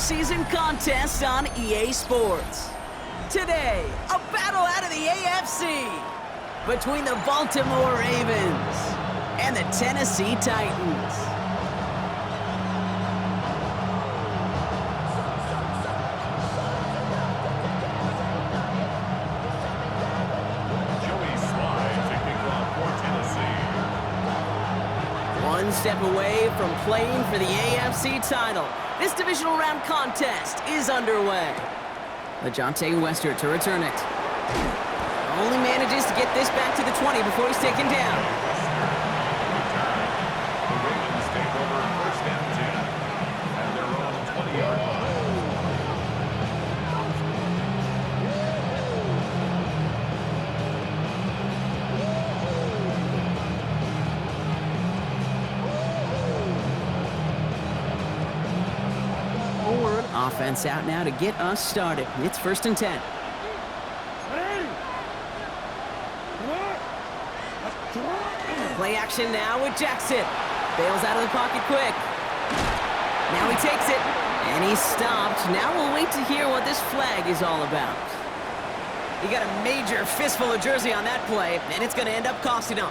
postseason contest on EA Sports. Today, a battle out of the AFC between the Baltimore Ravens and the Tennessee Titans. One step away from playing for the AFC title. This divisional round contest is underway. LeJohntay Wester to return it. Only manages to get this back to the 20 before he's taken down. The Ravens take over first and 10 at their own 20-yard line. Offense out now to get us started. It's first and 10. Play action now with Jackson. Bails out of the pocket quick. Now he takes it, and he's stopped. Now we'll wait to hear what this flag is all about. He got a major fistful of jersey on that play, and it's going to end up costing him.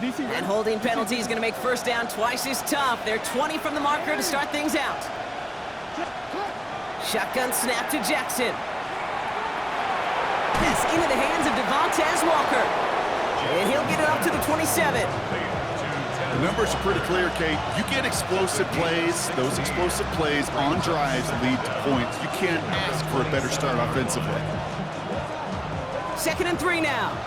And holding penalty is going to make first down twice as tough. They're 20 from the marker to start things out. Shotgun snap to Jackson. Pass into the hands of Devontae Walker. And he'll get it up to the 27. The numbers are pretty clear, Kate. You get explosive plays. Those explosive plays on drives lead to points. You can't ask for a better start offensively. 2nd and 3 now.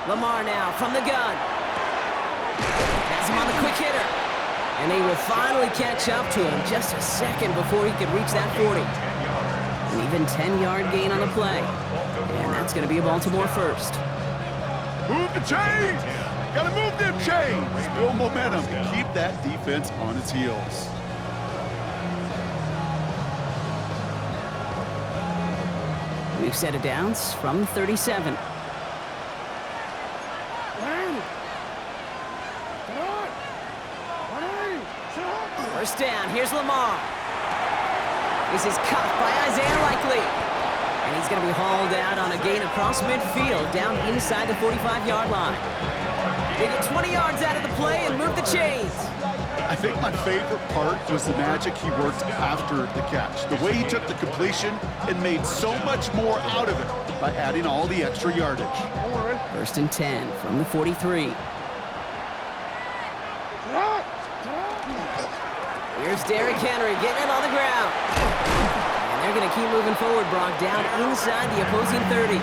Lamar now from the gun. Has him on the quick hitter. And they will finally catch up to him just a second before he could reach that 40. An even 10-yard gain on the play. And that's going to be a Baltimore first. Move the chains! Gotta move them chains! Build momentum to keep that defense on its heels. We've set it downs from the 37. First down, here's Lamar. This is caught by Isaiah Likely. And he's going to be hauled out on a gain across midfield, down inside the 45-yard line. They get 20 yards out of the play and move the chains. I think my favorite part was the magic he worked after the catch. The way he took the completion and made so much more out of it by adding all the extra yardage. First and 10 from the 43. Here's Derrick Henry getting it on the ground. And they're going to keep moving forward, Brock, down inside the opposing 30.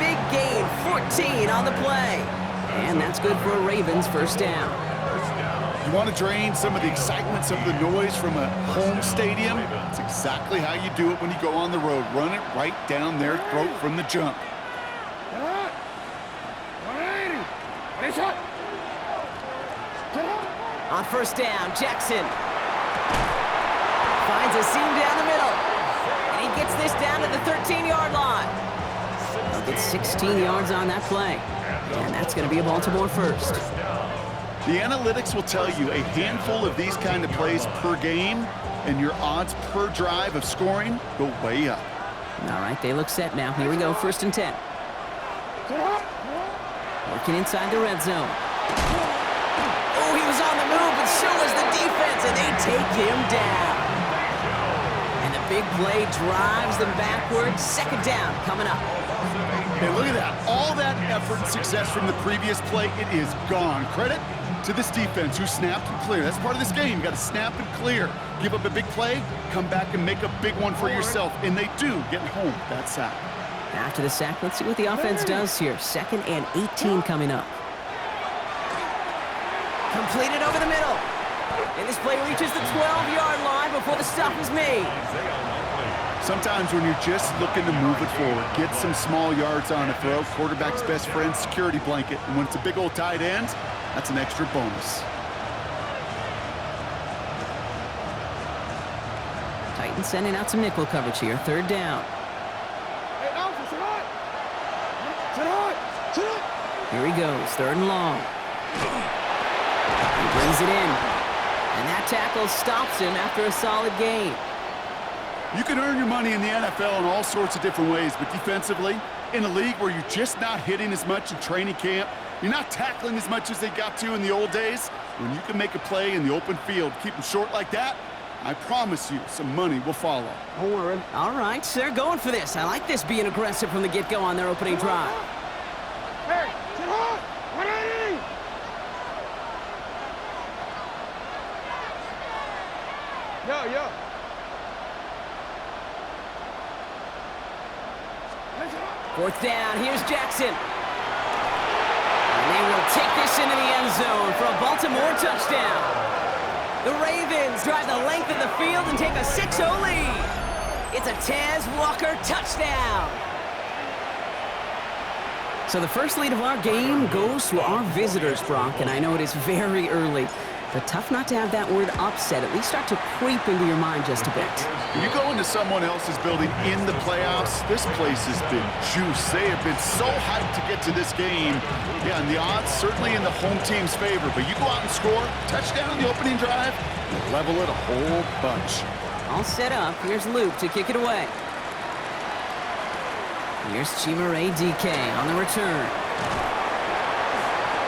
Big gain, 14 on the play. And that's good for a Ravens first down. You want to drain some of the excitement, some of the noise from a home stadium? It's exactly how you do it when you go on the road. Run it right down their throat from the jump. On first down, Jackson finds a seam down the middle. And he gets this down to the 13-yard line. He'll get 16 yards on that play. And that's going to be a Baltimore first. The analytics will tell you a handful of these kind of plays per game, and your odds per drive of scoring go way up. All right, they look set now. Here we go, first and 10. Working inside the red zone. Oh, he was on the move, but so was the defense, and they take him down. And the big play drives them backwards. Second down coming up. And look at that. All that effort and success from the previous play, it is gone. Credit to this defense who snapped and cleared. That's part of this game. You got to snap and clear. Give up a big play, come back and make a big one for yourself. And they do get home that sack. After the sack, let's see what the offense does here. 2nd and 18 coming up. Completed over the middle. And this play reaches the 12-yard line before the stop is made. Sometimes when you're just looking to move it forward, get some small yards on a throw, quarterback's best friend, security blanket. And when it's a big old tight end, that's an extra bonus. Titans sending out some nickel coverage here. Third down. Here he goes, third and long. He brings it in. And that tackle stops him after a solid gain. You can earn your money in the NFL in all sorts of different ways, but defensively, in a league where you're just not hitting as much in training camp, you're not tackling as much as they got to in the old days, when you can make a play in the open field, keep them short like that, I promise you some money will follow. Don't worry. All right, they're going for this. I like this being aggressive from the get-go on their opening drive. Hey, sit hard! 180! Yo. Fourth down, here's Jackson. And they will take this into the end zone for a Baltimore touchdown. The Ravens drive the length of the field and take a 6-0 lead. It's a Taz Walker touchdown. So the first lead of our game goes to our visitors, Brock, and I know it is very early, but tough not to have that word upset at least start to creep into your mind just a bit. When you go into someone else's building in the playoffs, this place has been juice. They have been so hyped to get to this game. Yeah, and the odds certainly in the home team's favor, but you go out and score, touchdown on the opening drive, you level it a whole bunch. All set up. Here's Luke to kick it away. Here's Chimere DK on the return.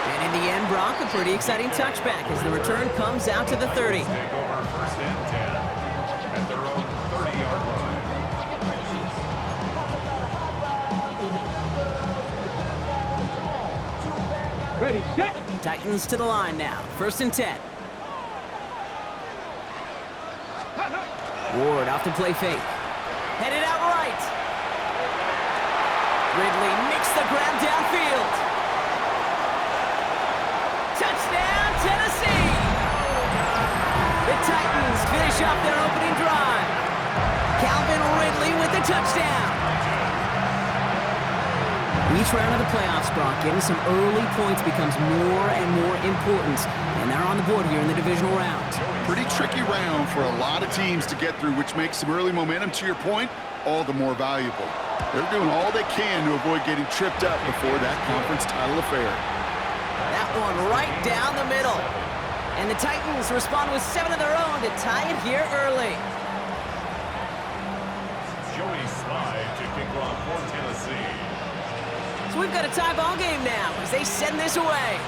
And in the end, Brock, a pretty exciting touchback as the return comes out to the 30. Take over first and 10 at their own 30-yard line. Ready, set! Titans to the line now. First and 10. Ward off the play fake. Headed out right. Ridley nicks the grab downfield. Touchdown, Tennessee! The Titans finish off their opening drive. Calvin Ridley with the touchdown. Each round of the playoffs, Brock, getting some early points becomes more and more important. And they're on the board here in the divisional round. Pretty tricky round for a lot of teams to get through, which makes some early momentum, to your point, all the more valuable. They're doing all they can to avoid getting tripped up before that conference title affair. That one right down the middle. And the Titans respond with 7 of their own to tie it here early. Joey Slide to kick off for Tennessee. So we've got a tie ball game now as they send this away.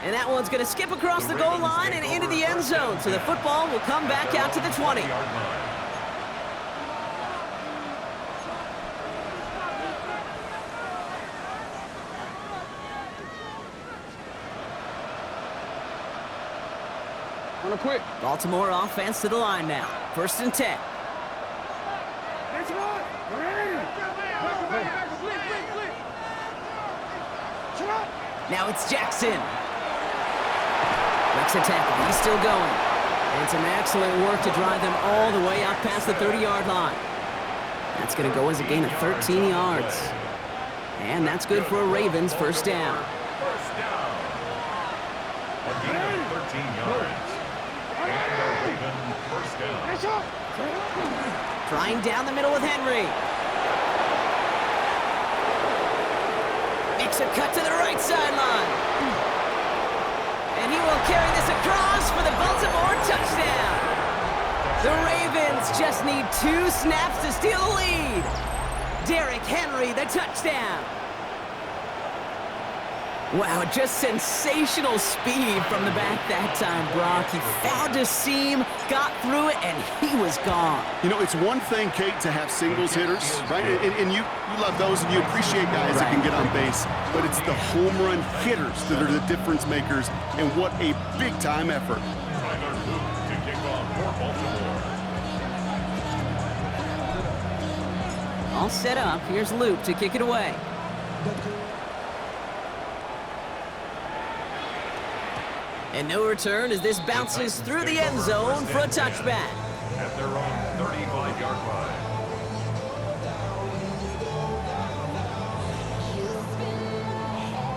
And that one's going to skip across the goal line and into the end zone. So the football will come back out to the 20. On a quick. Baltimore offense to the line now. First and 10. That's right. Ready. Now it's Jackson. Breaks a tackle. He's still going. And some excellent work to drive them all the way out past the 30-yard line. That's going to go as a gain of 13 yards. And that's good for a Ravens first down. First down. A gain of 13 yards. And a Raven first down. Trying down the middle with Henry. Makes a cut to the right sideline. And he will carry this across for the Baltimore touchdown. The Ravens just need 2 snaps to steal the lead. Derrick Henry, the touchdown. Wow, just sensational speed from the back that time, Brock. He found a seam, got through it, and he was gone. You know, it's one thing, Kate, to have singles hitters, right? And you love those, and you appreciate guys that can get on base. But it's the home run hitters that are the difference makers, and what a big-time effort. Tyler Luke to kick off for Baltimore. All set up. Here's Luke to kick it away. And no return as this bounces through the end zone for a touchback. At their own 35-yard line.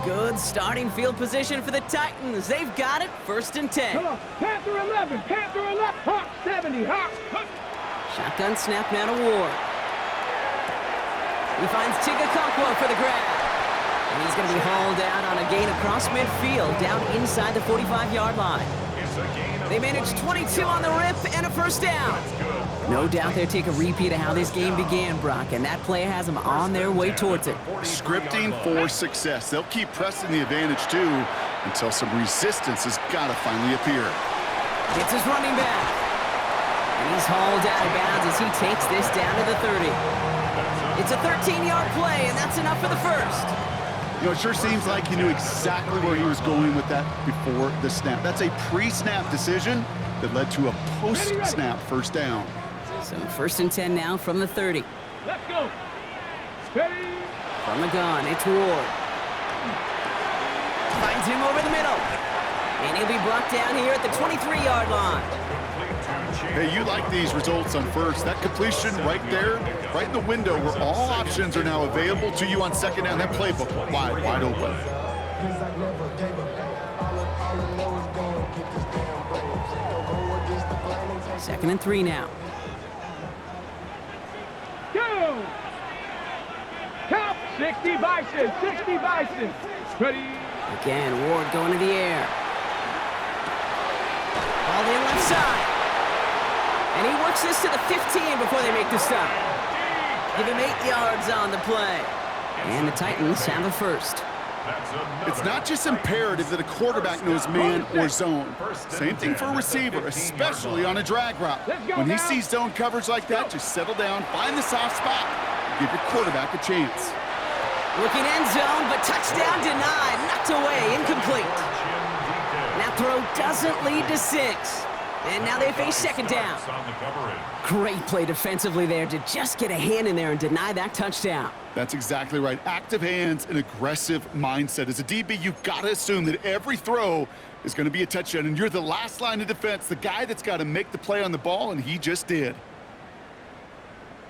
Good starting field position for the Titans. They've got it, 1st and 10. Come on. Panther 11. Panther 11. Hawk 70. Hawk. Shotgun snap now to Ward. He finds Tigakakwa for the grab. And he's going to be hauled out on a gain across midfield, down inside the 45-yard line. It's a gain of They managed 22 on the rip and a 1st down. No doubt they'll take a repeat of how this game began, Brock, and that play has them on their way towards it. Scripting for success. They'll keep pressing the advantage, too, until some resistance has got to finally appear. It's his running back. And he's hauled out of bounds as he takes this down to the 30. It's a 13-yard play, and that's enough for the 1st. You know, it sure seems like he knew exactly where he was going with that before the snap. That's a pre-snap decision that led to a post-snap 1st down. So 1st and 10 now from the 30. Let's go. Steady. From the gun, it's Ward. Finds him over the middle. And he'll be brought down here at the 23-yard line. Hey, you like these results on 1st. That completion right there, right in the window where all options are now available to you on 2nd down. That playbook wide open. 2nd and 3 now. Go. Count. 60 Bison. 60 Bison. Ready. Again, Ward going to the air. All in left side. And he works this to the 15 before they make the stop. Give him 8 yards on the play. And the Titans have a 1st. It's not just imperative that a quarterback knows man or zone. Same thing for a receiver, especially on a drag route. When he sees zone coverage like that, just settle down, find the soft spot, give your quarterback a chance. Looking end zone, but touchdown denied. Knocked away, incomplete. And that throw doesn't lead to 6. And now they face 2nd down. Great play defensively there to just get a hand in there and deny that touchdown. That's exactly right. Active hands and aggressive mindset. As a DB, you've got to assume that every throw is going to be a touchdown, and you're the last line of defense, the guy that's got to make the play on the ball, and he just did.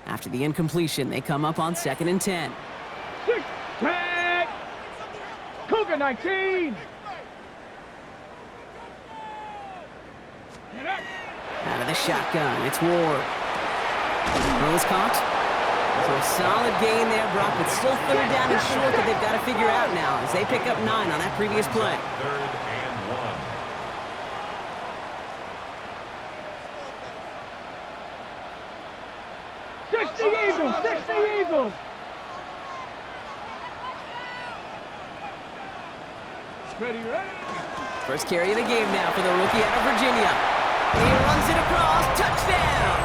After the incompletion, they come up on 2nd and 10. 6 tag. Cougar 19. Out of the shotgun, it's Ward. Throws caught. So a solid gain there, Brock, but still 3rd down and short that they've got to figure out now as they pick up 9 on that previous play. 3rd and 1. 60 Eagles. 60 Eagles. Ready. First carry of the game now for the rookie out of Virginia. He runs it across, touchdown!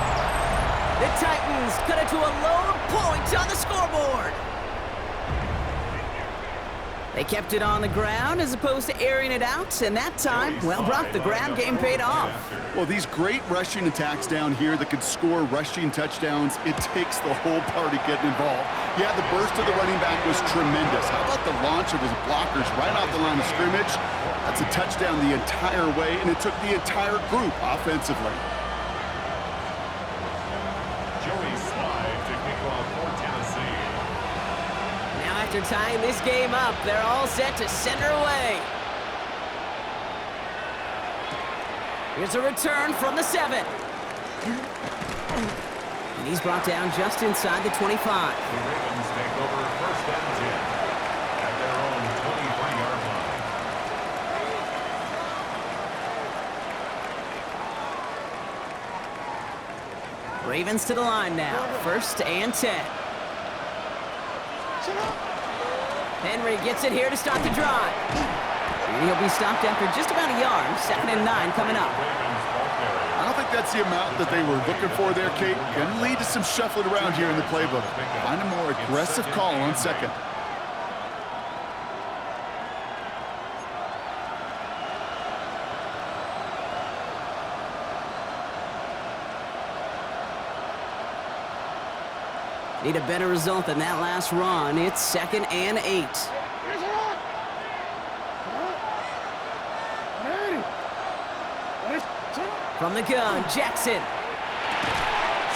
The Titans cut it to a load point on the scoreboard. They kept it on the ground as opposed to airing it out, and that time, well, Brock, the ground game paid off. Well, these great rushing attacks down here that can score rushing touchdowns, it takes the whole party getting involved. Yeah, the burst of the running back was tremendous. How about the launch of his blockers right off the line of scrimmage? That's a touchdown the entire way, and it took the entire group offensively. Joey Slide to kick off for Tennessee. Now after tying this game up, they're all set to send her away. Here's a return from the 7. And he's brought down just inside the 25. The Ravens take over 1st and 10 at their own 23-yard line. Ravens to the line now, 1st and 10. Henry gets it here to start the drive. And he'll be stopped after just about a yard. 2nd and 9 coming up. I don't think that's the amount that they were looking for there, Kate. Going to lead to some shuffling around here in the playbook. Find a more aggressive call on 2nd. Need a better result than that last run. It's 2nd and 8. Ready. From the gun, Jackson.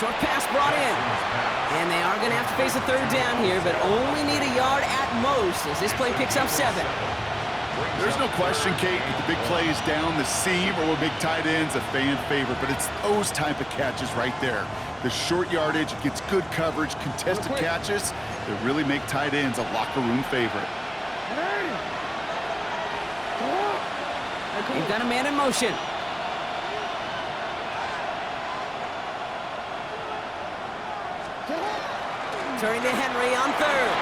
Short pass brought in. And they are going to have to face a third down here, but only need a yard at most as this play picks up 7. There's no question, Kate, that the big play is down the seam or big tight ends, a fan favorite, but it's those type of catches right there. The short yardage, gets good coverage, contested catches that really make tight ends a locker room favorite. You've got a man in motion. Turning to Henry on 3rd.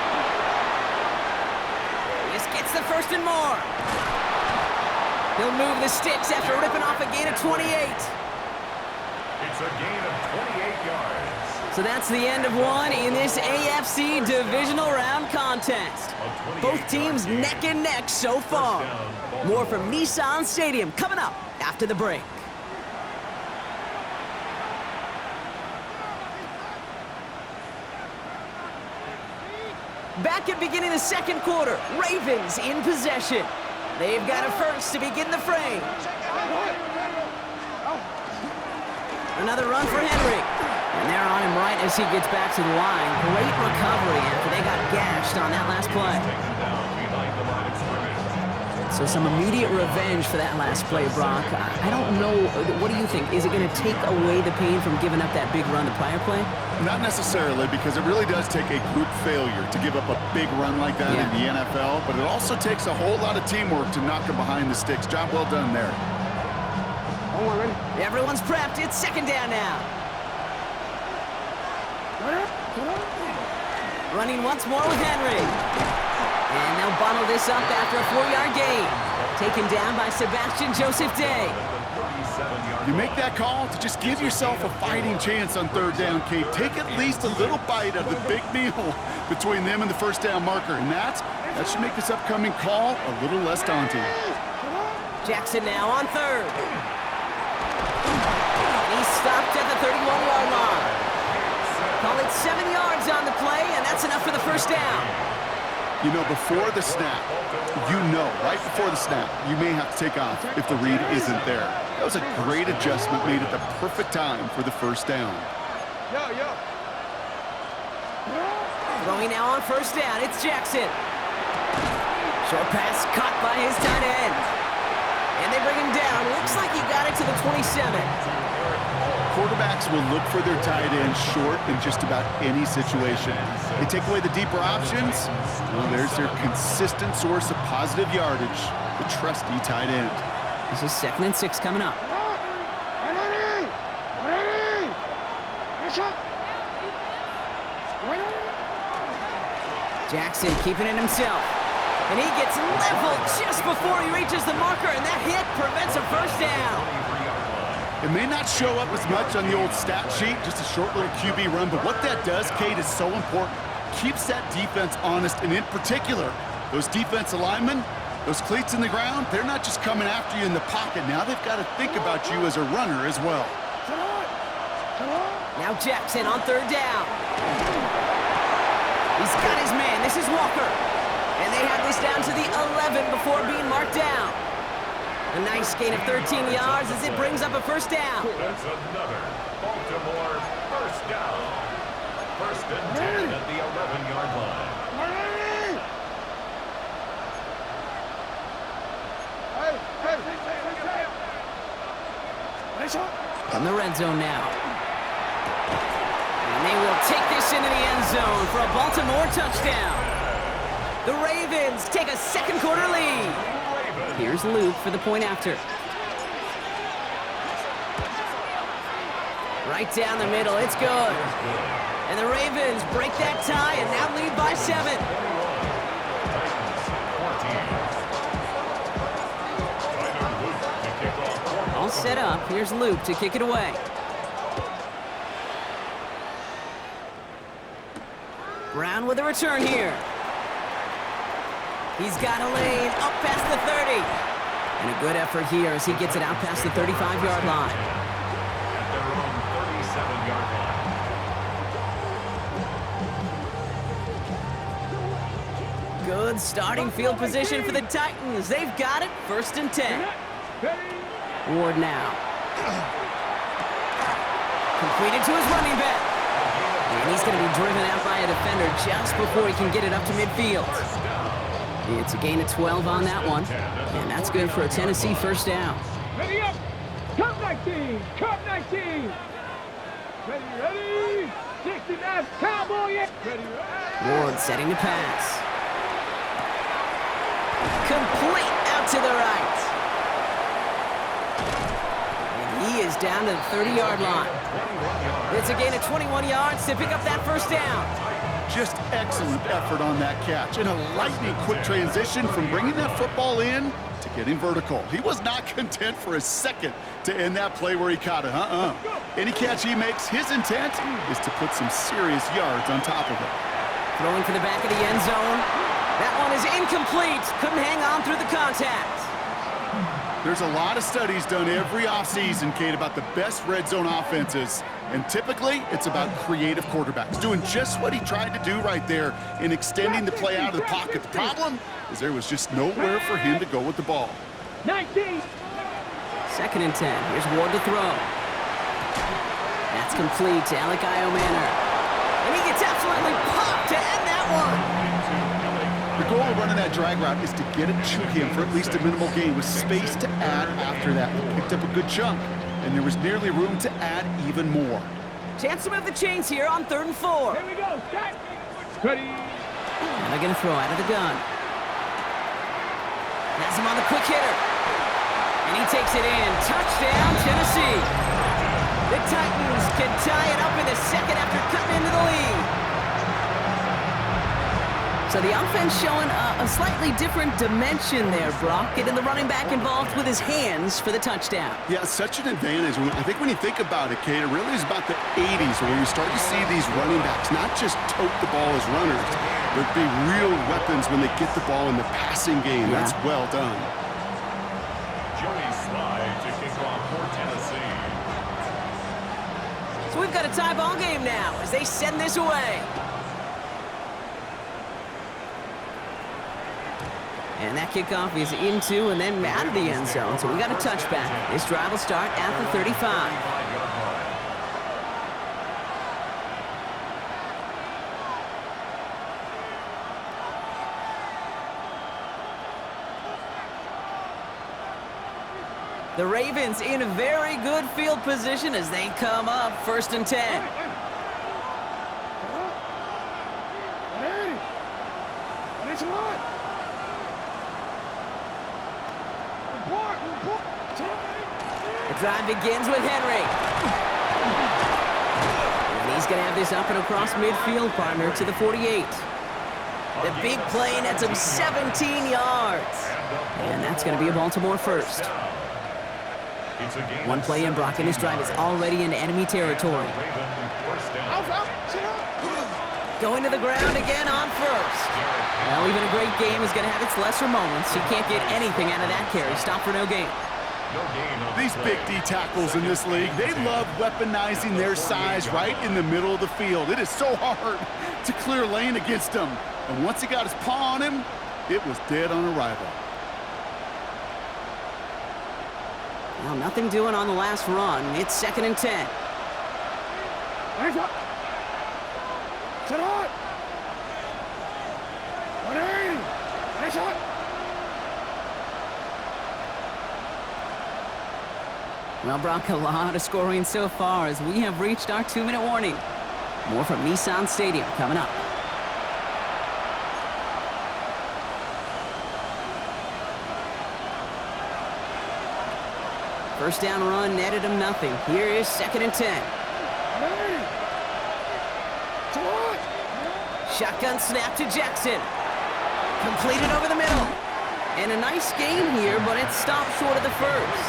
This gets the 1st and more. He'll move the sticks after ripping off a gain of 28. It's a gain of 28 yards. So that's the end of one in this AFC divisional round contest. Both teams neck and neck so far. More from Nissan Stadium coming up after the break. Back at beginning of the second quarter, Ravens in possession. They've got a first to begin the frame. Another run for Henry. And they're on him right as he gets back to the line. Great recovery after they got gashed on that last play. So some immediate revenge for that last play, Brock. I don't know. What do you think? Is it going to take away the pain from giving up that big run the prior play? Not necessarily, because it really does take a group failure to give up a big run like that in the NFL, but it also takes a whole lot of teamwork to knock him behind the sticks. Job well done there. Everyone's prepped. It's second down now. Running once more with Henry. And they'll bottle this up after a 4-yard gain. Taken down by Sebastian Joseph Day. You make that call to just give yourself a fighting chance on 3rd down, Kate. Take at least a little bite of the big meal between them and the 1st down marker. And that should make this upcoming call a little less daunting. Jackson now on 3rd. He's stopped at the 31-yard line. Call it 7 yards on the play, and that's enough for the 1st down. You know, before the snap, right before the snap, you may have to take off if the read isn't there. That was a great adjustment made at the perfect time for the 1st down. Throwing now on 1st down, it's Jackson. Short pass caught by his tight end. And they bring him down. Looks like he got it to the 27. Quarterbacks will look for their tight end short in just about any situation. They take away the deeper options. Well, there's their consistent source of positive yardage, the trusty tight end. This is 2nd and 6 coming up. Jackson keeping it himself. And he gets leveled just before he reaches the marker, and that hit prevents a 1st down. It may not show up as much on the old stat sheet, just a short little QB run, but what that does, Kate, is so important. Keeps that defense honest, and in particular, those defense linemen, those cleats in the ground, they're not just coming after you in the pocket. Now they've got to think about you as a runner as well. Now Jackson on 3rd down. He's got his man. This is Walker. And they have this down to the 11 before being marked down. A nice gain of 13 yards as it brings up a 1st down. That's another Baltimore 1st down. 1st and 10 at the 11-yard line. In the red zone now. And they will take this into the end zone for a Baltimore touchdown. The Ravens take a 2nd quarter lead. Here's Luke for the point after. Right down the middle, it's good. And the Ravens break that tie and now lead by 7. All set up, here's Luke to kick it away. Brown with a return here. He's got a lane up past the 30. And a good effort here as he gets it out past the 35-yard line. At their own 37-yard line. Good starting field position for the Titans. They've got it, 1st and 10. Ward now. Completed to his running back. And he's going to be driven out by a defender just before he can get it up to midfield. It's a gain of 12 on that one. And that's good for a Tennessee first down. Ready up. Cup 19. Cup 19. Ready. 60 mass cowboy. Ready. Ward setting to pass. Complete out to the right. And he is down to the 30-yard line. It's a gain of 21 yards to pick up that first down. Just excellent effort on that catch. And a lightning quick transition from bringing that football in to getting vertical. He was not content for a second to end that play where he caught it. Any catch he makes, his intent is to put some serious yards on top of it. Throwing for the back of the end zone. That one is incomplete. Couldn't hang on through the contact. There's a lot of studies done every offseason, Kate, about the best red zone offenses. And typically, it's about creative quarterbacks, doing just what he tried to do right there in extending the play out of the pocket. The problem is there was just nowhere for him to go with the ball. 19. 2nd and 10. Here's Ward to throw. That's complete to Alec Iomanner. And he gets absolutely popped to end that one. The goal of running that drag route is to get it to him for at least a minimal gain with space to add after that. He picked up a good chunk, and there was nearly room to add even more. Chance to move the chains here on 3rd and 4. Here we go. Set. Ready. And they're going to throw out of the gun. Has him on the quick hitter. And he takes it in. Touchdown, Tennessee. The Titans can tie it up in the second after cutting into the lead. So the offense showing a slightly different dimension there, Brock. Getting the running back involved with his hands for the touchdown. Yeah, such an advantage. I think when you think about it, Kate, it really is about the 80s where you start to see these running backs not just tote the ball as runners, but be real weapons when they get the ball in the passing game. Yeah. That's well done. Joey Slide to kick off for Tennessee. So we've got a tie ball game now as they send this away. And that kickoff is into and then out of the end zone. So we got a touchback. This drive will start at the 35. The Ravens in a very good field position as they come up 1st and 10. The drive begins with Henry. And he's going to have this up and across midfield, partner, to the 48. The big play nets him 17 yards. And that's going to be a Baltimore first. One play in, Brock, and his drive is already into enemy territory. Going to the ground again on first. Well, even a great game is going to have its lesser moments. He can't get anything out of that carry. Stop for no gain. These big D tackles in this league, they love weaponizing their size right in the middle of the field. It is so hard to clear lane against them. And once he got his paw on him, it was dead on arrival. Well, nothing doing on the last run. It's 2nd and 10. Set on. 180. Nice shot. Well, Brock, a lot of scoring so far as we have reached our 2-minute warning. More from Nissan Stadium coming up. First down run netted him nothing. Here is 2nd and 10. Shotgun snap to Jackson. Completed over the middle. And a nice gain here, but it stopped short of the first.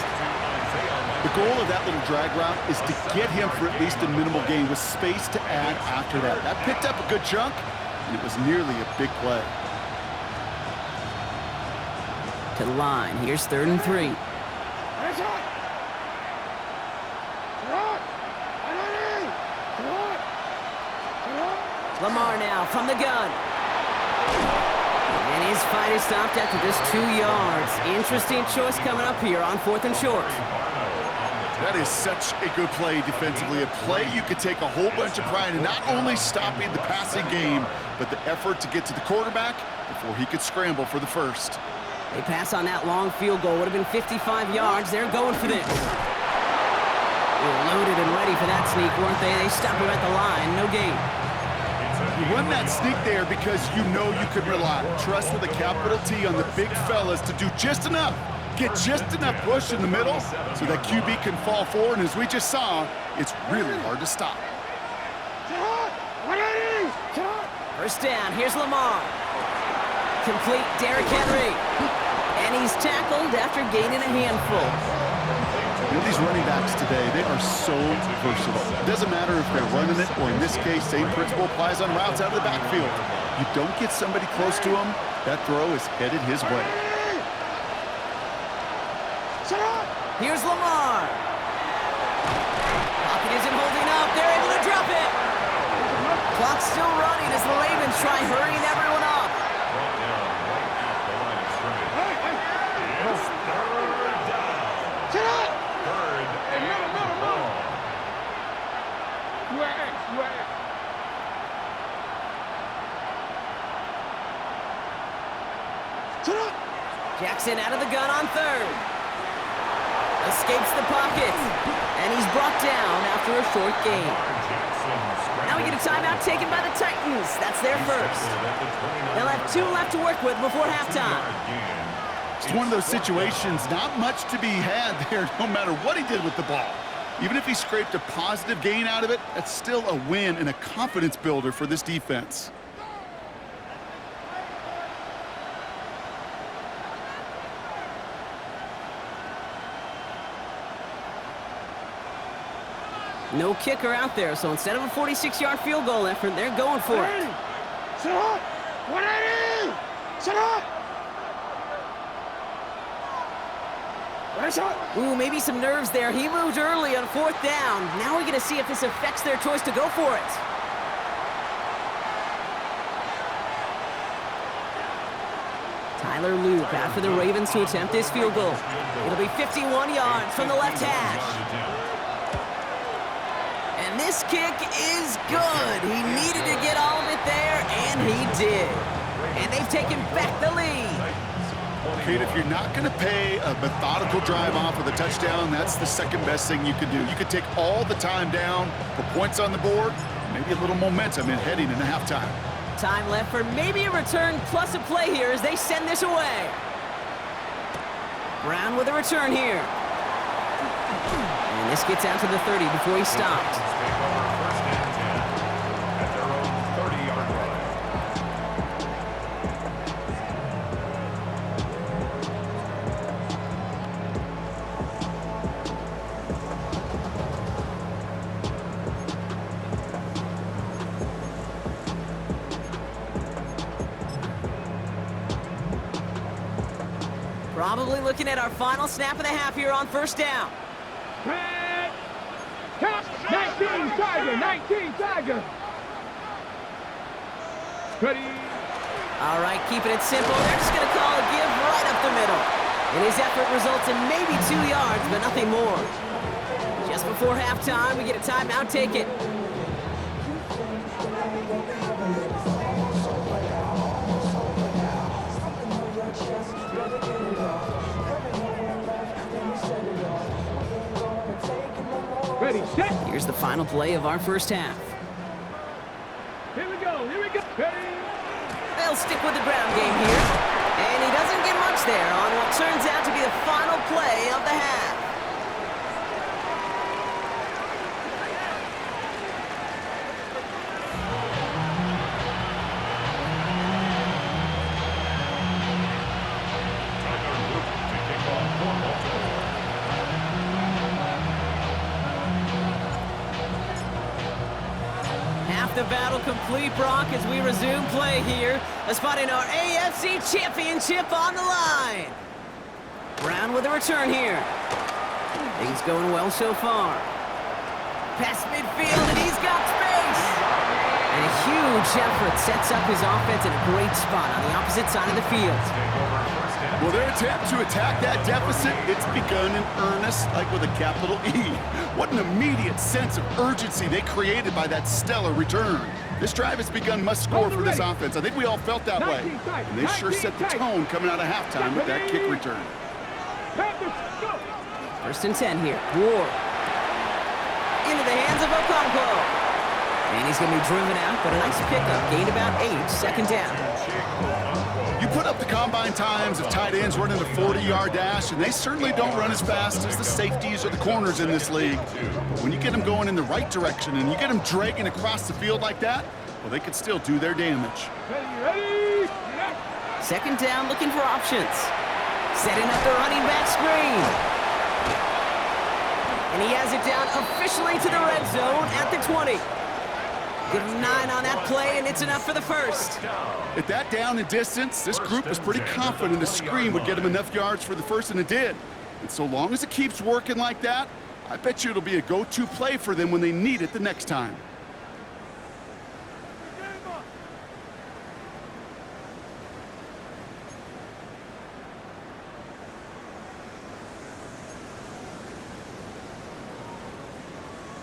The goal of that little drag route is to get him for at least a minimal gain with space to add after that. That picked up a good chunk, and it was nearly a big play. To the line. Here's 3rd and 3. Lamar now from the gun. And his fight is stopped after just 2 yards. Interesting choice coming up here on 4th and short. That is such a good play defensively. A play you could take a whole bunch of pride in, not only stopping the passing game, but the effort to get to the quarterback before he could scramble for the first. They pass on that long field goal. Would have been 55 yards. They're going for this. They were loaded and ready for that sneak, weren't they? They stopped him at the line. No gain. You run that sneak there because you know you can rely. Trust with a capital T on the big fellas to do just enough. Get just enough push in the middle so that QB can fall forward. And as we just saw, it's really hard to stop. First down. Here's Lamar. Complete Derrick Henry. And he's tackled after gaining a handful. You know, these running backs today, they are so versatile. It doesn't matter if they're running it, or in this case, same principle applies on routes out of the backfield. You don't get somebody close to him, that throw is headed his way. Here's Lamar. Pocket isn't holding up. They're able to drop it. Clock's still running as the Ravens try hurrying everyone up. Brought down right at the line of scrimmage. It's third down. Third and long. Jackson out of the gun on third. Escapes the pocket. And he's brought down after a short gain. Now we get a timeout taken by the Titans. That's their first. They'll have 2 left to work with before halftime. It's one of those situations, not much to be had there no matter what he did with the ball. Even if he scraped a positive gain out of it, that's still a win and a confidence builder for this defense. No kicker out there, so instead of a 46-yard field goal effort, they're going for it. Ooh, maybe some nerves there. He moved early on 4th down. Now we're going to see if this affects their choice to go for it. Tyler Loop out for the Ravens to attempt this field goal. It'll be 51 yards from the left hash. And this kick is good. He needed to get all of it there, and he did. And they've taken back the lead. Kate, if you're not going to pay a methodical drive off with a touchdown, that's the second best thing you can do. You could take all the time down, put points on the board, maybe a little momentum in heading into halftime. Time left for maybe a return plus a play here as they send this away. Brown with a return here. And this gets out to the 30 before he stopped. First and 10 at their own 30-yard line. Probably looking at our final snap of the half here on first down. 19 Tiger, 19 Tiger. Ready. All right, keeping it simple. They're just going to call a give right up the middle. And his effort results in maybe 2 yards, but nothing more. Just before halftime, we get a timeout taken. Ready, set. Here's the final play of our first half. Here we go, here we go. Ready. They'll stick with the ground game here. And he doesn't get much there on what turns out to be the final play of the half. The battle complete, Brock, as we resume play here. A spot in our AFC Championship on the line. Brown with a return here. Things going well so far. Past midfield, and he's got space. And a huge effort sets up his offense in a great spot on the opposite side of the field. Take over first Well, their attempt to attack that deficit, it's begun in earnest, like with a capital E. What an immediate sense of urgency they created by that stellar return. This drive has begun must-score for this offense. I think we all felt that way. And they sure set the tone coming out of halftime with that kick return. First and 10 here. Ward. Into the hands of Okonkwo. And he's going to be driven out, but a nice pickup. Gained about 8, second down. You put up the combine times of tight ends running the 40-yard dash, and they certainly don't run as fast as the safeties or the corners in this league. But when you get them going in the right direction and you get them dragging across the field like that, well, they can still do their damage. Second down, looking for options. Setting up the running back screen. And he has it down officially to the red zone at the 20. Give him 9 on that play, and it's enough for the first. At that down and distance, this group was pretty confident the screen would get him enough yards for the first, and it did. And so long as it keeps working like that, I bet you it'll be a go-to play for them when they need it the next time.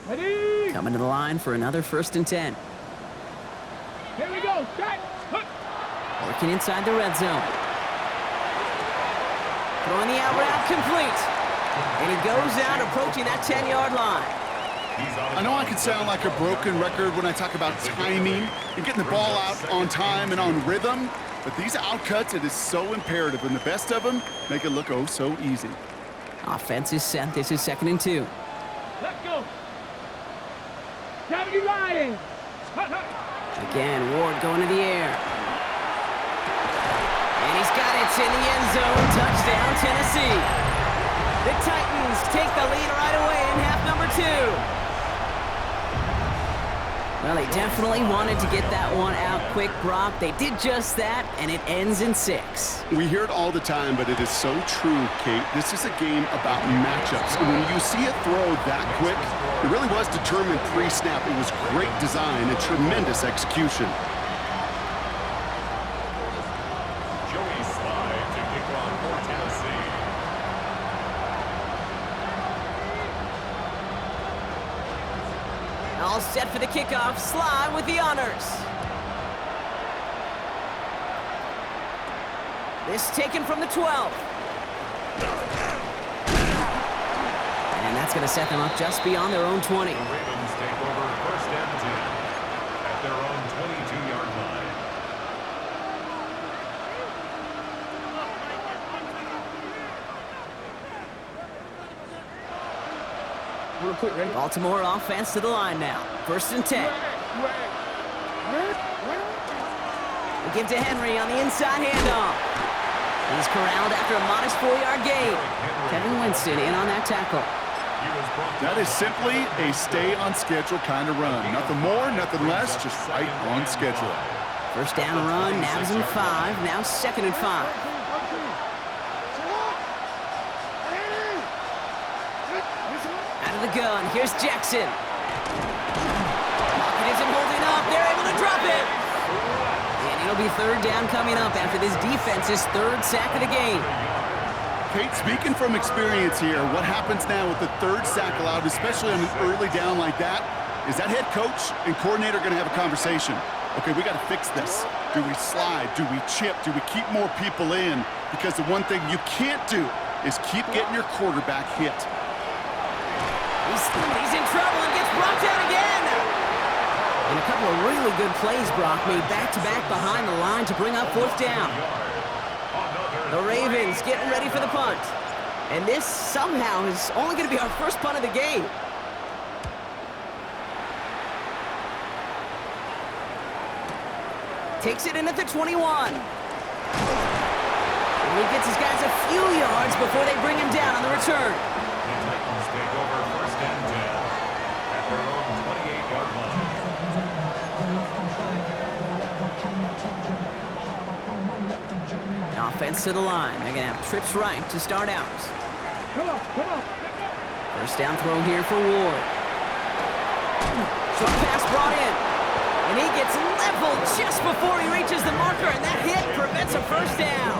Ready? Coming to the line for another first and 10. Here we go. Set. Hook. Working inside the red zone. Throwing the out route complete. And he goes out approaching that 10-yard line. I know I can sound like a broken record when I talk about timing and getting the ball out on time and on rhythm, but these outcuts, it is so imperative, and the best of them make it look oh so easy. Offense is set. This is second and 2. Let's go. 70 Lions. Again, Ward going to the air. And he's got it in the end zone. Touchdown, Tennessee. The Titans take the lead right away in half number 2. Well, they definitely wanted to get that one out quick, Brock. They did just that, and it ends in 6. We hear it all the time, but it is so true, Kate. This is a game about matchups. And when you see it throw that quick, it really was determined pre-snap. It was great design and tremendous execution. Joey Slide to kick off for Tennessee. All set for the kickoff. Sly with the honors. This taken from the 12. And that's going to set them up just beyond their own 20. The Ravens take over first and 10 at their own 22-yard line. Baltimore offense to the line now. First and 10. We'll give to Henry on the inside handoff. He's corralled after a modest 4-yard gain. Kevin Winston in on that tackle. That is simply a stay-on-schedule kind of run. Nothing more, nothing less, just right on schedule. First down run, nabs him 5. Now second and 5. Out of the gun, here's Jackson. Pocket isn't holding up. They're able to drop it. And it'll be third down coming up after this defense's 3rd sack of the game. Kate, speaking from experience here, what happens now with the 3rd sack allowed, especially on an early down like that, is that head coach and coordinator going to have a conversation. Okay, we got to fix this. Do we slide? Do we chip? Do we keep more people in? Because the one thing you can't do is keep getting your quarterback hit. He's in trouble and gets brought down again. And a couple of really good plays, Brock, made back-to-back behind the line to bring up 4th down. The Ravens getting ready for the punt. And this somehow is only going to be our first punt of the game. Takes it in at the 21. And he gets his guys a few yards before they bring him down on the return. The Titans take over first and 10 at their own 28-yard line. Offense to the line. They're going to have trips right to start out. Come on, come on. First down throw here for Ward. Short pass brought in. And he gets leveled just before he reaches the marker, and that hit prevents a first down.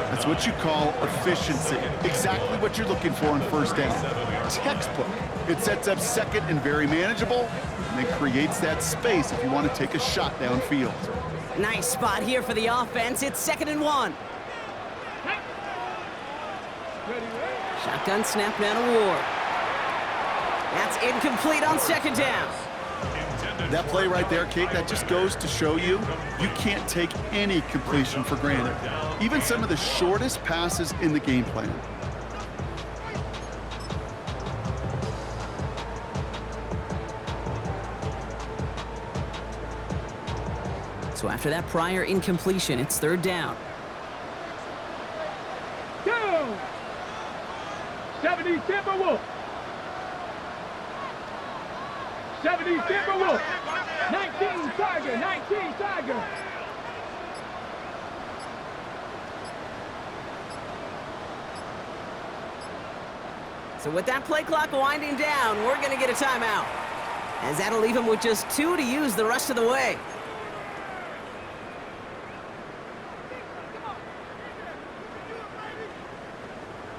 I It's what you call efficiency. Exactly what you're looking for in first down. Textbook. It sets up second and very manageable, and it creates that space if you want to take a shot downfield. Nice spot here for the offense. It's 2nd and 1. Shotgun snap now to Ward. That's incomplete on 2nd down. That play right there, Kate, that just goes to show you, you can't take any completion for granted. Even some of the shortest passes in the game plan. So after that prior incompletion, it's 3rd down. Go! 70 Timberwolves. 70 Timberwolves. 19 Tiger. 19 Tiger. So with that play clock winding down, we're going to get a timeout, as that'll leave him with just 2 to use the rest of the way.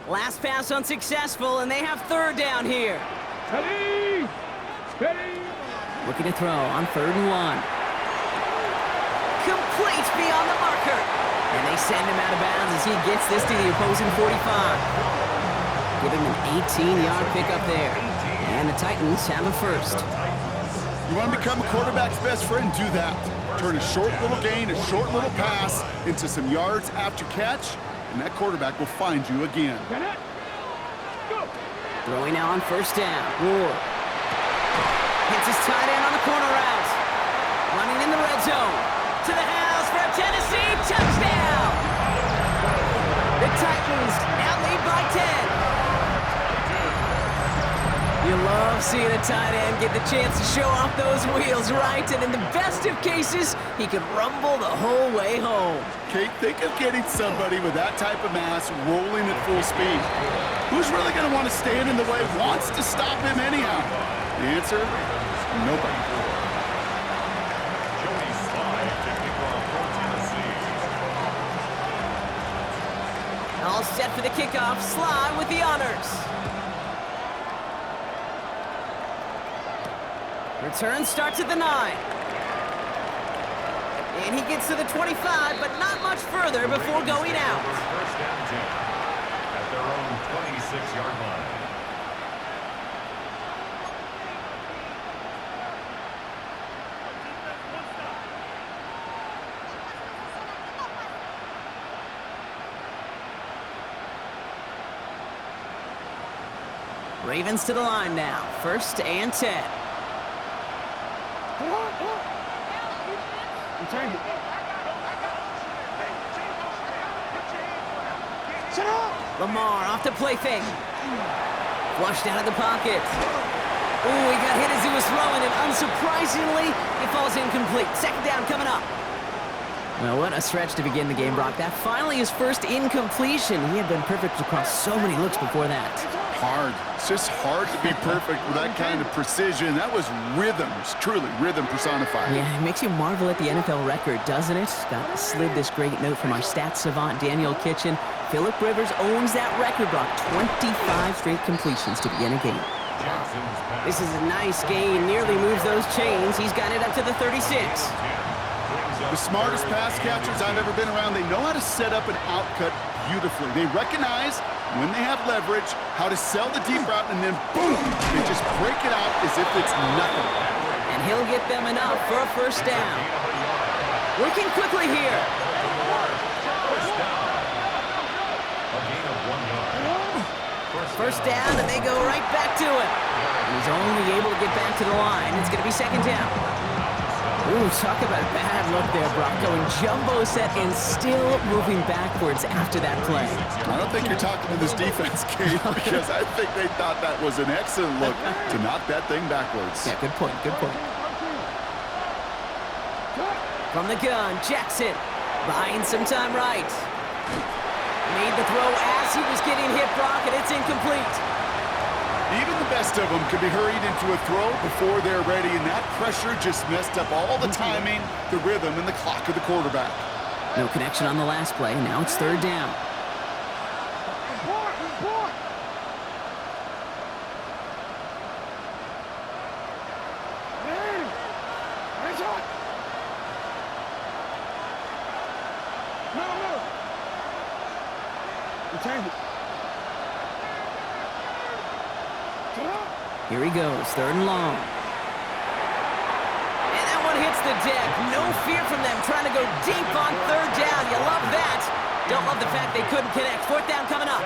Last pass unsuccessful, and they have 3rd down here. Ready? Ready? Looking to throw on 3rd and 1. Complete beyond the marker. And they send him out of bounds as he gets this to the opposing 45. Giving him an 18-yard pickup there. And the Titans have a first. You want to become a quarterback's best friend? Do that. Turn a short little gain, a short little pass into some yards after catch, and that quarterback will find you again. Throwing now on 1st down. Ward hits his tight end on the corner route. Running in the red zone. To the house for a Tennessee touchdown. The Titans now lead by 10. You love seeing a tight end get the chance to show off those wheels, right? And in the best of cases, he could rumble the whole way home. Kate, think of getting somebody with that type of mass rolling at full speed. Who's really going to want to stand in the way, wants to stop him anyhow? The answer, nobody. All set for the kickoff. Sly with the honors. Return starts at the 9. And he gets to the 25, but not much further before going out. First down 10 at their own 26-yard line. Ravens to the line now. 1st and 10. Return it. Lamar off to play fake. Flushed out of the pocket. Ooh, he got hit as he was throwing, and unsurprisingly, it falls incomplete. 2nd down coming up. Well, what a stretch to begin the game, Brock. That finally his first incompletion. He had been perfect across so many looks before that. Hard. It's just hard to be perfect with that kind of precision. That was rhythm. It's truly rhythm personified. Yeah, it makes you marvel at the NFL record, doesn't it? Got slid this great note from our stats savant, Daniel Kitchen. Phillip Rivers owns that record, Brock. 25 straight completions to begin a game. This is a nice gain. Nearly moves those chains. He's got it up to the 36. The smartest pass catchers I've ever been around, they know how to set up an outcut beautifully. They recognize when they have leverage, how to sell the deep route, and then boom, they just break it out as if it's nothing. And he'll get them enough for a 1st down. Working quickly here. First down, and they go right back to it. And he's only able to get back to the line. It's going to be 2nd down. Ooh, talk about a bad look there, Brock. Going jumbo set and still moving backwards after that play. I don't think you're talking to this defense, Kate, because I think they thought that was an excellent look to knock that thing backwards. Yeah, good point, good point. From the gun, Jackson, buying some time right. Made the throw as he was getting hit, Brock, and it's incomplete. Even the best of them can be hurried into a throw before they're ready, and that pressure just messed up all the timing, the rhythm, and the clock of the quarterback. No connection on the last play. Now it's 3rd down. Here he goes, 3rd and long. And that one hits the deck. No fear from them trying to go deep on 3rd down. You love that. Don't love the fact they couldn't connect. 4th down coming up.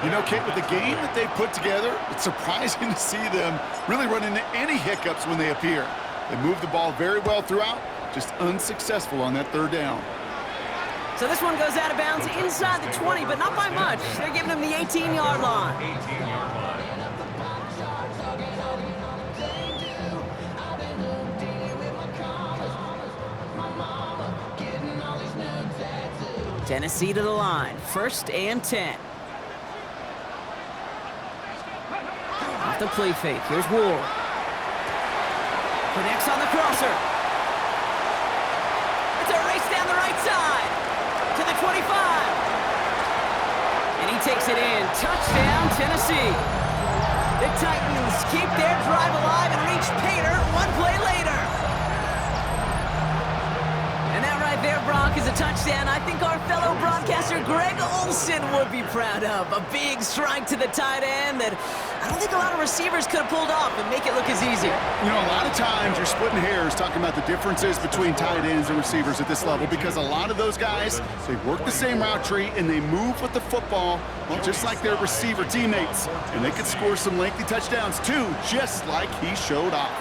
You know, Kate, with the game that they've put together, it's surprising to see them really run into any hiccups when they appear. They move the ball very well throughout, just unsuccessful on that 3rd down. So this one goes out of bounds inside the 20, but not by much. They're giving him the 18-yard line. 18-yard line. Tennessee to the line, 1st and 10. Off the play fake, here's Ward. Connects on the crosser. It's a race down the right side to the 25. And he takes it in, touchdown Tennessee. The Titans keep their drive alive and reach Pater 1 play later. And that right there, Brock, is a touchdown I think our fellow broadcaster Greg Olson would be proud of. A big strike to the tight end that I don't think a lot of receivers could have pulled off and make it look as easy. You know, a lot of times you're splitting hairs talking about the differences between tight ends and receivers at this level because a lot of those guys, they work the same route tree and they move with the football, well, just like their receiver teammates. And they could score some lengthy touchdowns too, just like he showed off.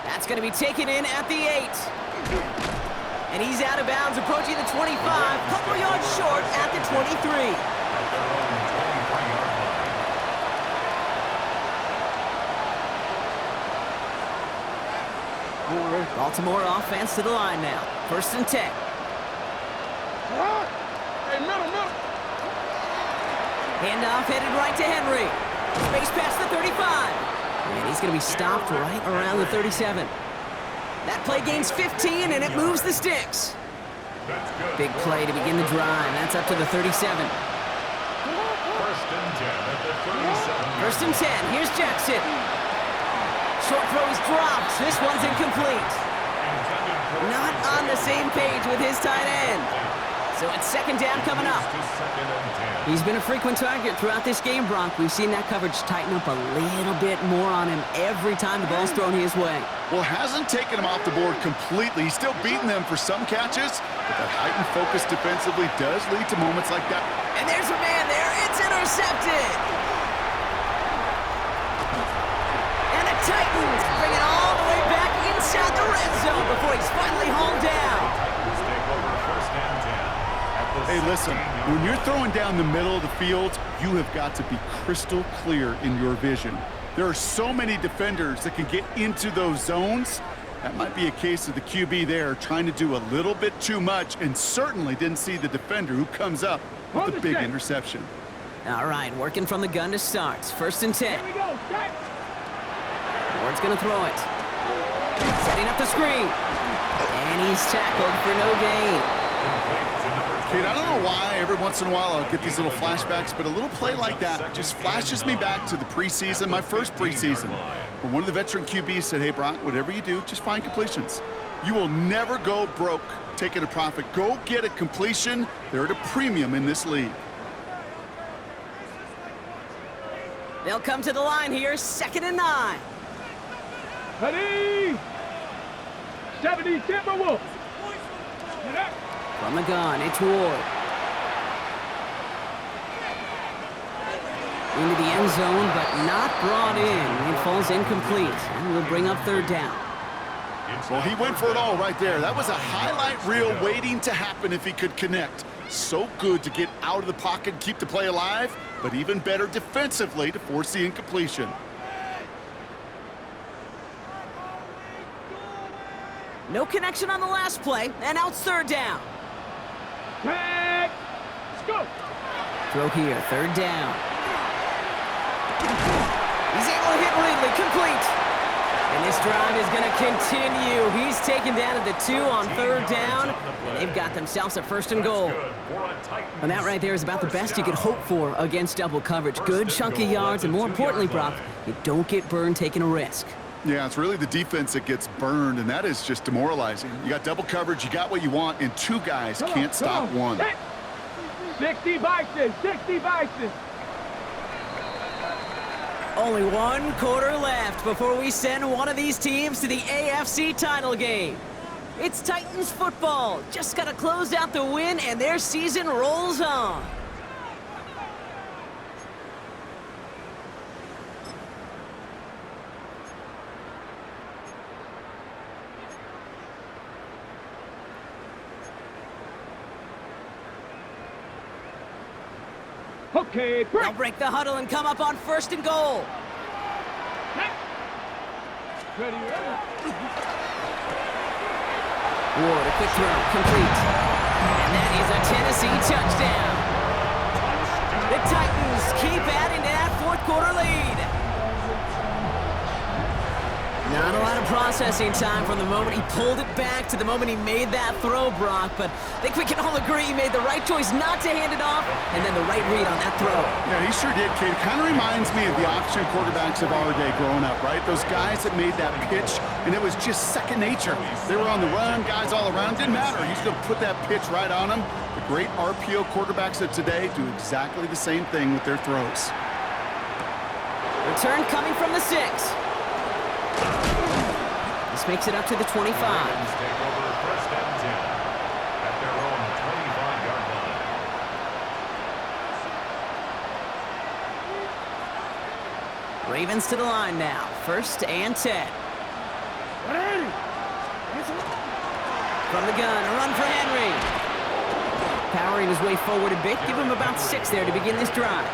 That's going to be taken in at the 8. And he's out of bounds, approaching the 25, couple yards short at the 23. Baltimore offense to the line now. 1st and 10. Hey, middle. Handoff headed right to Henry. Space past the 35. And he's going to be stopped right around the 37. That play gains 15, and it moves the sticks. Big play to begin the drive. That's up to the 37. 1st and 10 at the 37. 1st and 10. Here's Jackson. Short throw is dropped. This one's incomplete. Not on the same page with his tight end. So it's 2nd down coming up. He's been a frequent target throughout this game, Brock. We've seen that coverage tighten up a little bit more on him every time the ball's thrown his way. Well, hasn't taken him off the board completely. He's still beating them for some catches, but that heightened focus defensively does lead to moments like that. And there's a man there. It's intercepted. And the Titans bring it all the way back inside the red zone before he's finally hauled down. Hey, listen, when you're throwing down the middle of the field, you have got to be crystal clear in your vision. There are so many defenders that can get into those zones. That might be a case of the QB there trying to do a little bit too much and certainly didn't see the defender who comes up with the big interception. All right, working from the gun to start. 1st and 10. Here we go, set. Ward's going to throw it. Setting up the screen. And he's tackled for no gain. Kate, I don't know why every once in a while I'll get these little flashbacks, but a little play like that just flashes me back to the preseason, my first preseason, where one of the veteran QBs said, hey, Brock, whatever you do, just find completions. You will never go broke taking a profit. Go get a completion. They're at a premium in this league. They'll come to the line here, 2nd and 9. Ready? 70 Timberwolves. From the gun, it's Ward. Into the end zone, but not brought in. It falls incomplete, and will bring up 3rd down. Well, he went for it all right there. That was a highlight reel waiting to happen if he could connect. So good to get out of the pocket and keep the play alive, but even better defensively to force the incompletion. No connection on the last play, and now it's 3rd down. Tag. Let's go. Throw here, 3rd down. He's able to hit Ridley, complete. And this drive is going to continue. He's taken down at the 2 on 3rd down. And they've got themselves a 1st and goal. And that right there is about the best you could hope for against double coverage. Good chunky yards, and more importantly, Brock, you don't get burned taking a risk. Yeah, it's really the defense that gets burned, and that is just demoralizing. You got double coverage, you got what you want, and two guys can't stop one. 60 Bison, 60 Bison. Only 1 quarter left before we send one of these teams to the AFC title game. It's Titans football. Just got to close out the win, and their season rolls on. Okay, break. They'll break the huddle and come up on 1st and goal. Ready, ready. Ward, a quick throw, complete. And that is a Tennessee touchdown. The Titans keep adding to that 4th quarter lead. Not a lot of processing time from the moment he pulled it back to the moment he made that throw, Brock. But I think we can all agree he made the right choice not to hand it off, and then the right read on that throw. Yeah, he sure did, Kate. Kind of reminds me of the option quarterbacks of our day growing up, right? Those guys that made that pitch, and it was just second nature. They were on the run, guys all around. Didn't matter. He's going to put that pitch right on them. The great RPO quarterbacks of today do exactly the same thing with their throws. Return coming from the 6. This makes it up to the 25. Take over 1st and 10 at their own 25-yard line. Ravens to the line now. 1st and 10. From the gun, a run for Henry. Powering his way forward a bit. Give him about 6 there to begin this drive.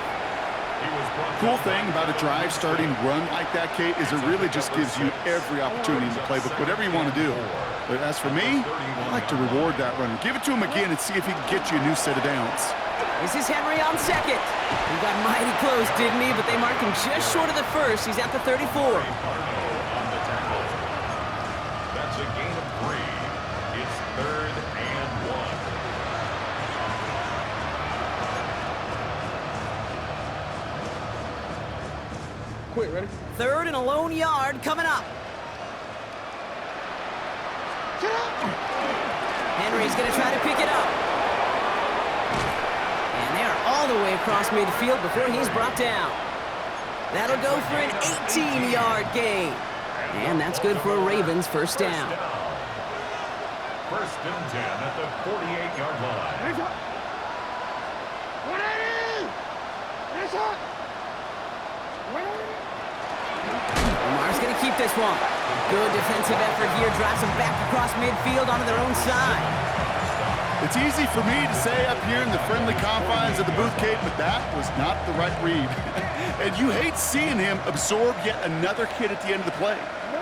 Cool thing about a drive starting run like that, Kate, is it really just gives you every opportunity in the playbook, whatever you want to do. But as for me, I like to reward that runner. Give it to him again and see if he can get you a new set of downs. This is Henry on 2nd. He got mighty close, didn't he? But they marked him just short of the 1st. He's at the 34. That's a gain of 3. It's 3rd and 1. Quick, ready? 3rd and a lone yard coming up. Henry's going to try to pick it up. And they are all the way across midfield before he's brought down. That'll go for an 18-yard gain. And that's good for a Ravens 1st down. 1st and 10 at the 48-yard line. Lamar's going to keep this one. Good defensive effort here. Drives them back across midfield onto their own side. It's easy for me to say up here in the friendly confines of the booth, Kate, but that was not the right read. And you hate seeing him absorb yet another hit at the end of the play.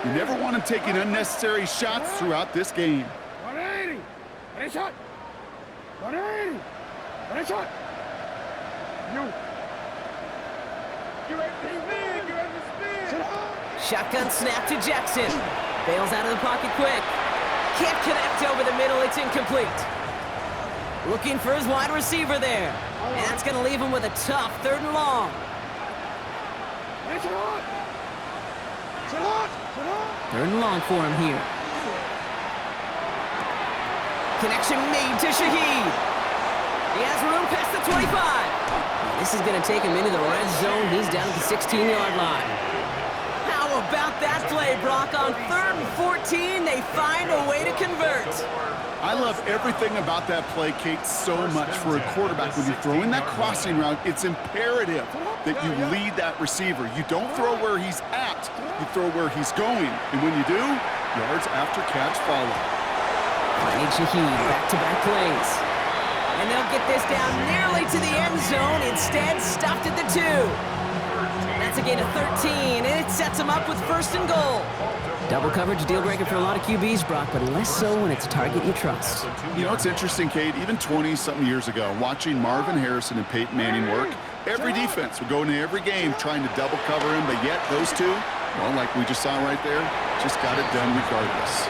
You never want him taking unnecessary shots throughout this game. 180. Ready, shot. 180. Ready, shot. You. You ready to spin. You ready to spin. Shotgun snap to Jackson. Bails out of the pocket quick. Can't connect over the middle. It's incomplete. Looking for his wide receiver there. And that's going to leave him with a tough 3rd and long. 3rd and long for him here. Connection made to Shaheed. He has room past the 25. This is going to take him into the red zone. He's down at the 16-yard line. How about that play, Brock? On 3rd and 14, they find a way to convert. I love everything about that play, Kate, so much for a quarterback. When you're throwing that crossing route, it's imperative that you lead that receiver. You don't throw where he's at, you throw where he's going. And when you do, yards after catch follow. Finding Shaheed, back-to-back plays. And they'll get this down nearly to the end zone. Instead, stopped at the 2. That's a gain of 13, and it sets them up with 1st and goal. Double coverage deal breaker for a lot of QBs, Brock, but less so when it's a target you trust. You know, it's interesting, Kate, even 20-something years ago, watching Marvin Harrison and Peyton Manning work, every defense would go into every game trying to double cover him, but yet those two, well, like we just saw right there, just got it done regardless.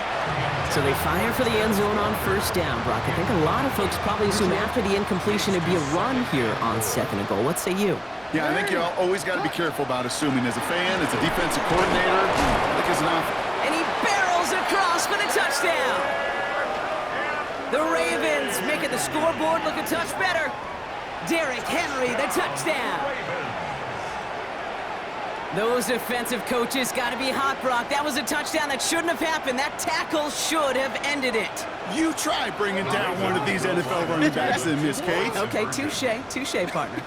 So they fire for the end zone on first down, Brock. I think a lot of folks probably assume after the incompletion it'd be a run here on second and goal. What say you? Yeah, I think you always got to be careful about assuming. As a fan, as a defensive coordinator, I think it's enough. And he barrels across for the touchdown. The Ravens making the scoreboard look a touch better. Derrick Henry, the touchdown. Those defensive coaches got to be hot, Brock. That was a touchdown that shouldn't have happened. That tackle should have ended it. You try bringing down one of these NFL running backs in, Miss Kate. Okay, touche, partner.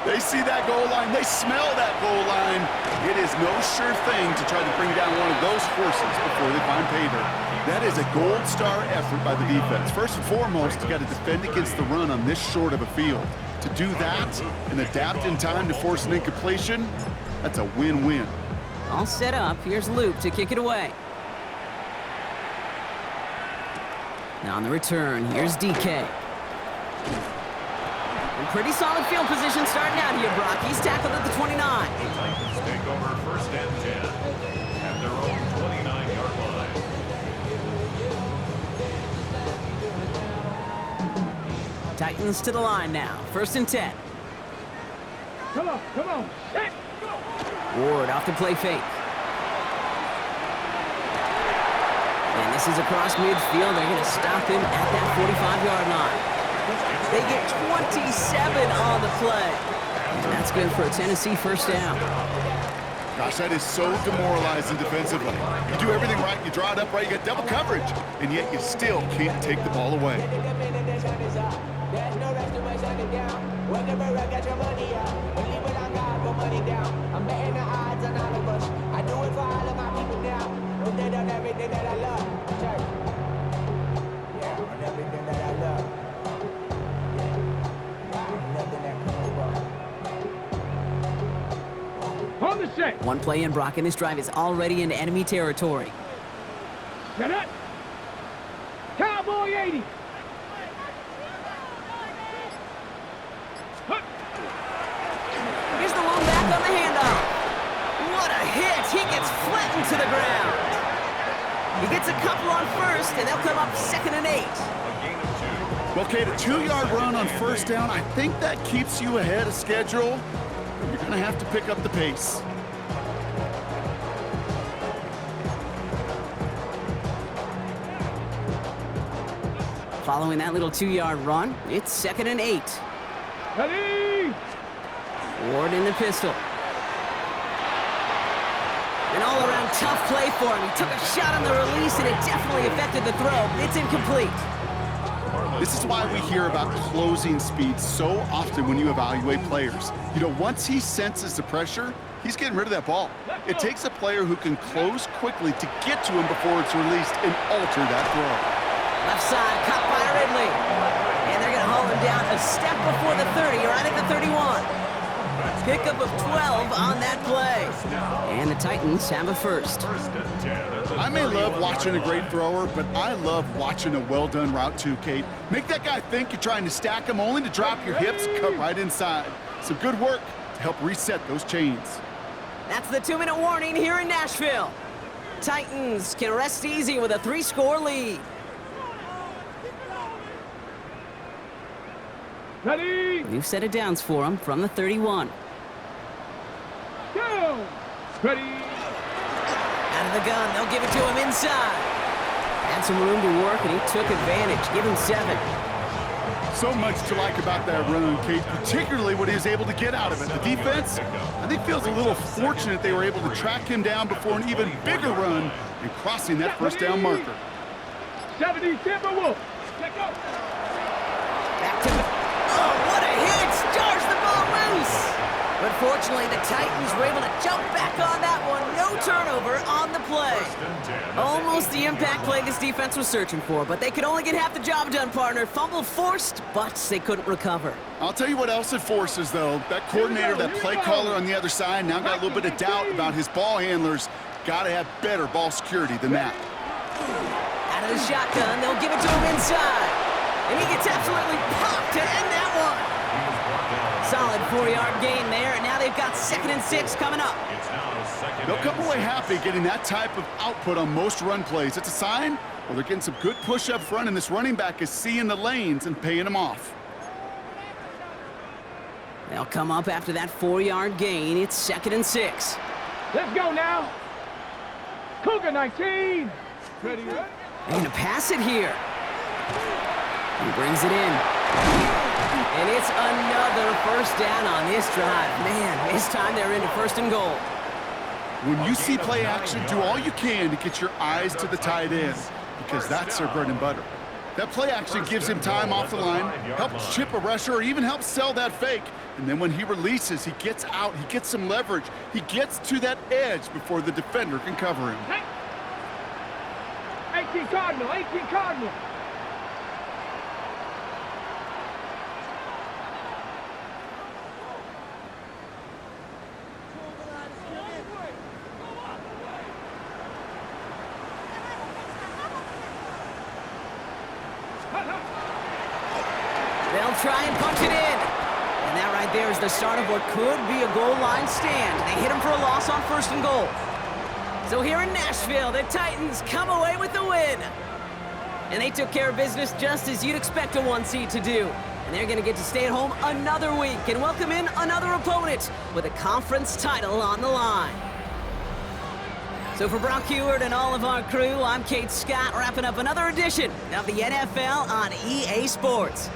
They see that goal line. They smell that goal line. It is no sure thing to try to bring down one of those horses before they find pay dirt. That is a gold star effort by the defense. First and foremost, you got to defend against the run on this short of a field. To do that and adapt in time to force an incompletion, that's a win-win. All set up. Here's Luke to kick it away. Now on the return, here's DK. And pretty solid field position starting out here, Brock. He's tackled at the 29. The Titans take over first and 10 at their own 29-yard line. Titans to the line now. First and 10. Come on. Set. Ward off the play fake. And this is across midfield. They're going to stop him at that 45-yard line. They get 27 on the play. And that's good for a Tennessee first down. Gosh, that is so demoralizing defensively. You do everything right, you draw it up right, you get double coverage, and yet you still can't take the ball away. I'm betting the odds on all of us. I do it for all of my people now. On everything that I love. Church. Yeah, on everything that I love. Yeah. Nothing that comes On the set. One play in, Brock, and this drive is already into enemy territory. Set up. Cowboy 80. Here's the long back on the handoff. What a hit! He gets flattened to the ground. He gets a couple on first, and they'll come up second and 8. A gain of 2. Well, Kate, a 2-yard run on first down, I think that keeps you ahead of schedule. You're going to have to pick up the pace. Following that little 2-yard run, it's second and 8. Ready. Ward in the pistol. An all-around tough play for him. He took a shot on the release, and it definitely affected the throw. It's incomplete. This is why we hear about closing speed so often when you evaluate players. You know, once he senses the pressure, he's getting rid of that ball. It takes a player who can close quickly to get to him before it's released and alter that throw. Left side, caught by Ridley. And they're going to haul him down a step before the 30, or I think the 31. Pickup of 12 on that play. And the Titans have a first. I may love watching a great thrower, but I love watching a well-done route too, Kate. Make that guy think you're trying to stack him only to drop your hips, cut right inside. Some good work to help reset those chains. That's the 2-minute warning here in Nashville. Titans can rest easy with a 3-score lead. Ready. New set of downs for him from the 31. Go. Ready. Out of the gun, they'll give it to him inside. Had some room to work, and he took advantage. Give him 7. So much to like about that run, Kate, particularly what he was able to get out of it. The defense, I think, feels a little fortunate they were able to track him down before an even bigger run and crossing that first down marker. 70 Timberwolves. Let go. Back to the... Oh, what a hit! Jars the ball loose! But fortunately, the Titans were able to jump back on that one. No turnover on the play. Almost the impact play this defense was searching for, but they could only get half the job done, partner. Fumble forced, but they couldn't recover. I'll tell you what else it forces, though. That coordinator, that play caller on the other side, now got a little bit of doubt about his ball handlers. Got to have better ball security than that. Out of the shotgun, they'll give it to him inside. And he gets absolutely popped to end that one. Solid 4-yard gain there, and now they've got 2nd and 6 coming up. It's now 2nd They'll come away happy getting that type of output on most run plays. It's a sign, well, they're getting some good push up front, and this running back is seeing the lanes and paying them off. They'll come up after that 4-yard gain. It's 2nd and 6. Let's go now. Cougar 19. Ready, right? They're going to pass it here. He brings it in. And it's another first down on this drive. Man, this time they're into 1st and goal. When you see play action, do all you can to get your eyes to the tight end, because that's their bread and butter. That play action gives him time off the line, helps chip a rusher, or even helps sell that fake. And then when he releases, he gets out, he gets some leverage. He gets to that edge before the defender can cover him. 18 Cardinal, 18 Cardinal. They'll try and punch it in. And that right there is the start of what could be a goal line stand. They hit him for a loss on 1st and goal. So here in Nashville, the Titans come away with the win. And they took care of business just as you'd expect a 1 seed to do. And they're going to get to stay at home another week and welcome in another opponent with a conference title on the line. So for Brock Heward and all of our crew, I'm Kate Scott, wrapping up another edition of the NFL on EA Sports.